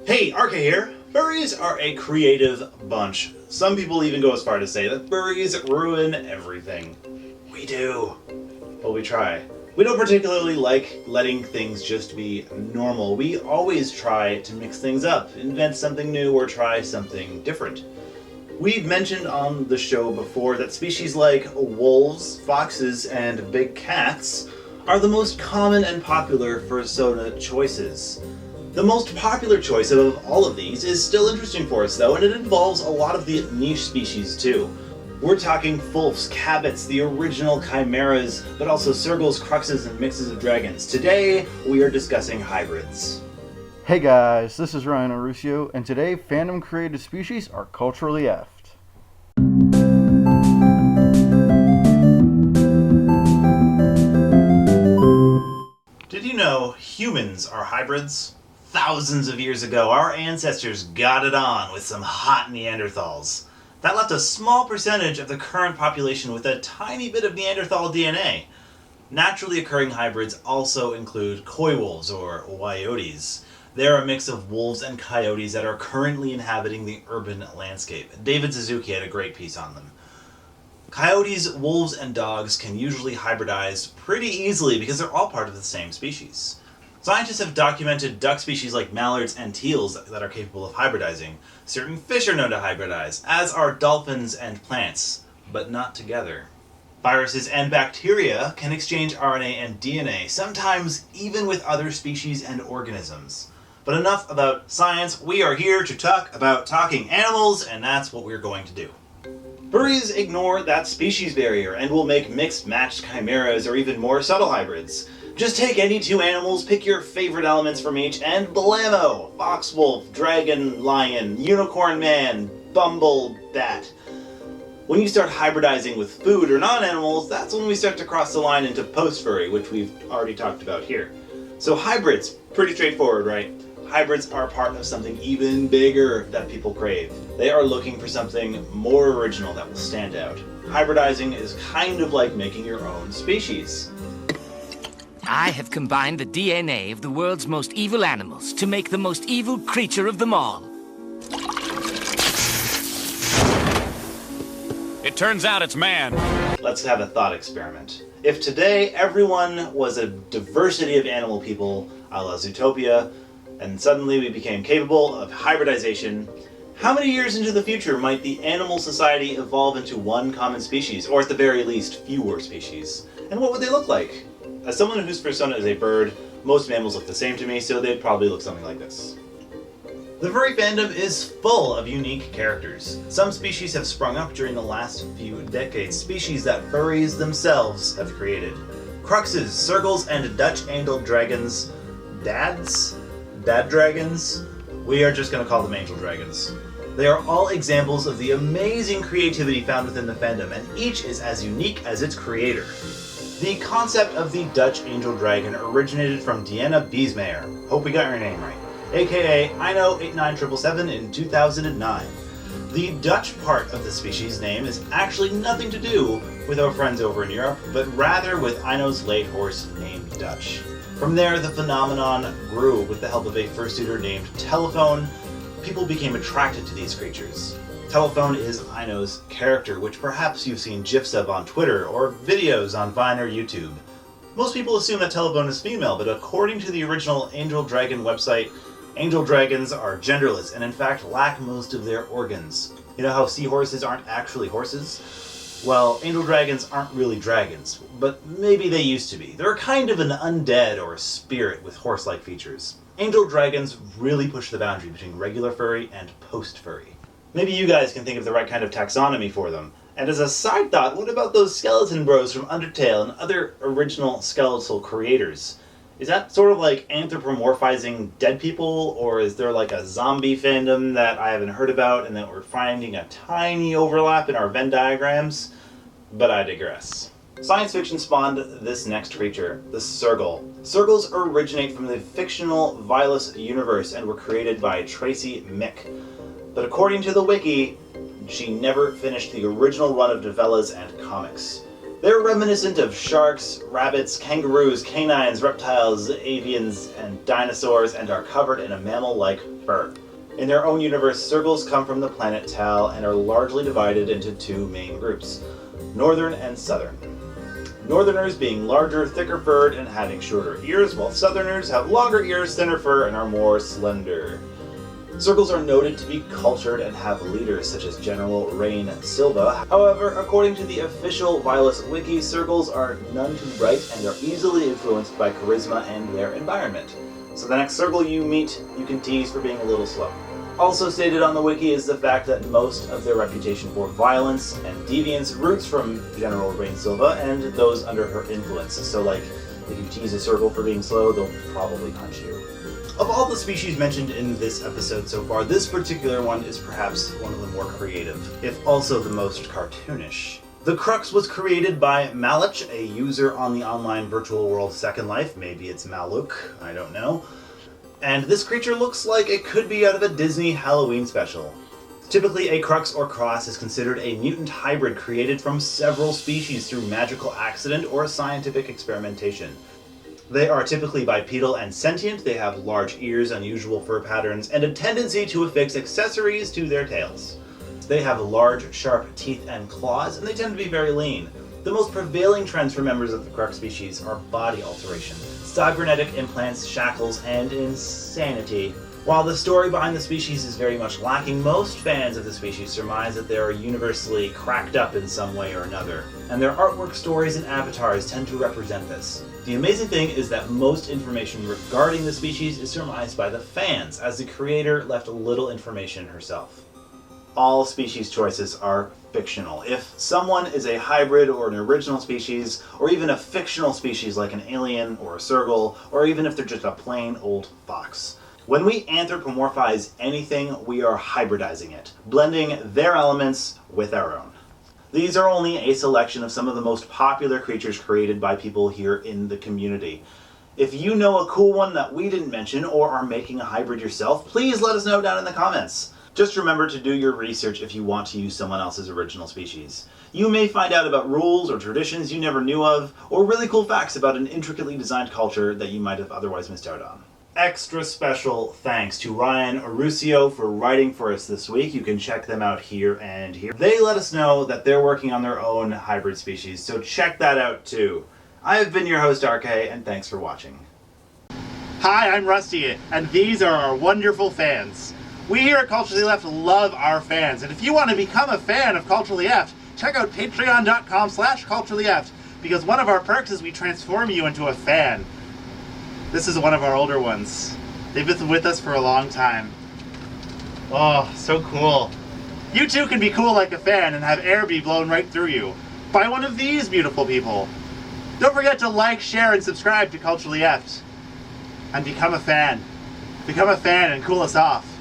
Hey, RK here! Furries are a creative bunch. Some people even go as far to say that furries ruin everything. We do. Well, we try. We don't particularly like letting things just be normal. We always try to mix things up, invent something new, or try something different. We've mentioned on the show before that species like wolves, foxes, and big cats are the most common and popular fursona choices. The most popular choice of all of these is still interesting for us though, and it involves a lot of the niche species too. We're talking Fulfs, Cabots, the original Chimeras, but also Sergals, Cruxes, and mixes of dragons. Today, we are discussing hybrids. Hey guys, this is Ryan Orusio, and today fandom created species are culturally effed. Did you know humans are hybrids? Thousands of years ago, our ancestors got it on with some hot Neanderthals. That left a small percentage of the current population with a tiny bit of Neanderthal DNA. Naturally occurring hybrids also include coy wolves, or coyotes. They're a mix of wolves and coyotes that are currently inhabiting the urban landscape. David Suzuki had a great piece on them. Coyotes, wolves, and dogs can usually hybridize pretty easily because they're all part of the same species. Scientists have documented duck species like mallards and teals that are capable of hybridizing. Certain fish are known to hybridize, as are dolphins and plants, but not together. Viruses and bacteria can exchange RNA and DNA, sometimes even with other species and organisms. But enough about science, we are here to talk about talking animals, and that's what we're going to do. Furries ignore that species barrier and will make mixed matched chimeras or even more subtle hybrids. Just take any two animals, pick your favorite elements from each, and blammo! Fox, wolf, dragon, lion, unicorn man, bumble, bat. When you start hybridizing with food or non-animals, that's when we start to cross the line into post-furry, which we've already talked about here. So hybrids, pretty straightforward, right? Hybrids are part of something even bigger that people crave. They are looking for something more original that will stand out. Hybridizing is kind of like making your own species. I have combined the DNA of the world's most evil animals to make the most evil creature of them all. It turns out it's man. Let's have a thought experiment. If today everyone was a diversity of animal people, a la Zootopia, and suddenly we became capable of hybridization, how many years into the future might the animal society evolve into one common species, or at the very least, fewer species? And what would they look like? As someone whose persona is a bird, most mammals look the same to me, so they'd probably look something like this. The furry fandom is full of unique characters. Some species have sprung up during the last few decades, species that furries themselves have created. Cruxes, Sergals, and Dutch-angled dragons. Dad dragons? We are just going to call them angel dragons. They are all examples of the amazing creativity found within the fandom, and each is as unique as its creator. The concept of the Dutch angel dragon originated from Deanna Biesmeyer, hope we got your name right, aka Ino89777 in 2009. The Dutch part of the species name is actually nothing to do with our friends over in Europe, but rather with Ino's late horse named Dutch. From there, the phenomenon grew with the help of a fursuiter named Telephone. People became attracted to these creatures. Telephone is Ino's character, which perhaps you've seen GIFs of on Twitter or videos on Vine or YouTube. Most people assume that Telephone is female, but according to the original Angel Dragon website, angel dragons are genderless and in fact lack most of their organs. You know how seahorses aren't actually horses? Well, angel dragons aren't really dragons, but maybe they used to be. They're kind of an undead or a spirit with horse-like features. Angel dragons really push the boundary between regular furry and post-furry. Maybe you guys can think of the right kind of taxonomy for them. And as a side thought, what about those skeleton bros from Undertale and other original skeletal creators? Is that sort of like anthropomorphizing dead people, or is there like a zombie fandom that I haven't heard about and that we're finding a tiny overlap in our Venn diagrams? But I digress. Science fiction spawned this next creature, the Sergal. Sergals originate from the fictional Vilus universe and were created by Tracy Mick. But according to the wiki, she never finished the original run of novellas and comics. They're reminiscent of sharks, rabbits, kangaroos, canines, reptiles, avians, and dinosaurs, and are covered in a mammal-like fur. In their own universe, Sergals come from the planet Tal and are largely divided into two main groups, Northern and Southern. Northerners being larger, thicker furred, and having shorter ears, while Southerners have longer ears, thinner fur, and are more slender. Sergals are noted to be cultured and have leaders such as General Rain Silva. However, according to the official Violus Wiki, Sergals are none too bright and are easily influenced by charisma and their environment. So the next Sergal you meet, you can tease for being a little slow. Also stated on the wiki is the fact that most of their reputation for violence and deviance roots from General Rain Silva and those under her influence. So like, if you tease a Sergal for being slow, they'll probably punch you. Of all the species mentioned in this episode so far, this particular one is perhaps one of the more creative, if also the most cartoonish. The Crux was created by Malach, a user on the online virtual world Second Life. Maybe it's Maluk, I don't know. And this creature looks like it could be out of a Disney Halloween special. Typically, a Crux or cross is considered a mutant hybrid created from several species through magical accident or scientific experimentation. They are typically bipedal and sentient, they have large ears, unusual fur patterns, and a tendency to affix accessories to their tails. They have large, sharp teeth and claws, and they tend to be very lean. The most prevailing trends for members of the Crux species are body alteration, cybernetic implants, shackles, and insanity. While the story behind the species is very much lacking, most fans of the species surmise that they are universally cracked up in some way or another, and their artwork, stories, and avatars tend to represent this. The amazing thing is that most information regarding the species is surmised by the fans, as the creator left little information herself. All species choices are fictional. If someone is a hybrid or an original species, or even a fictional species like an alien or a Sergal, or even if they're just a plain old fox. When we anthropomorphize anything, we are hybridizing it, blending their elements with our own. These are only a selection of some of the most popular creatures created by people here in the community. If you know a cool one that we didn't mention, or are making a hybrid yourself, please let us know down in the comments. Just remember to do your research if you want to use someone else's original species. You may find out about rules or traditions you never knew of, or really cool facts about an intricately designed culture that you might have otherwise missed out on. Extra special thanks to Ryan Orusio for writing for us this week. You can check them out here and here. They let us know that they're working on their own hybrid species, so check that out too. I have been your host RK, and thanks for watching. Hi, I'm Rusty, and these are our wonderful fans. We here at Culturally Left love our fans, and if you want to become a fan of Culturally Left, check out patreon.com/culturallyleft, because one of our perks is we transform you into a fan. This is one of our older ones. They've been with us for a long time. Oh, so cool. You too can be cool like a fan and have air be blown right through you by one of these beautiful people. Don't forget to like, share, and subscribe to Culturally Left. And become a fan. Become a fan and cool us off.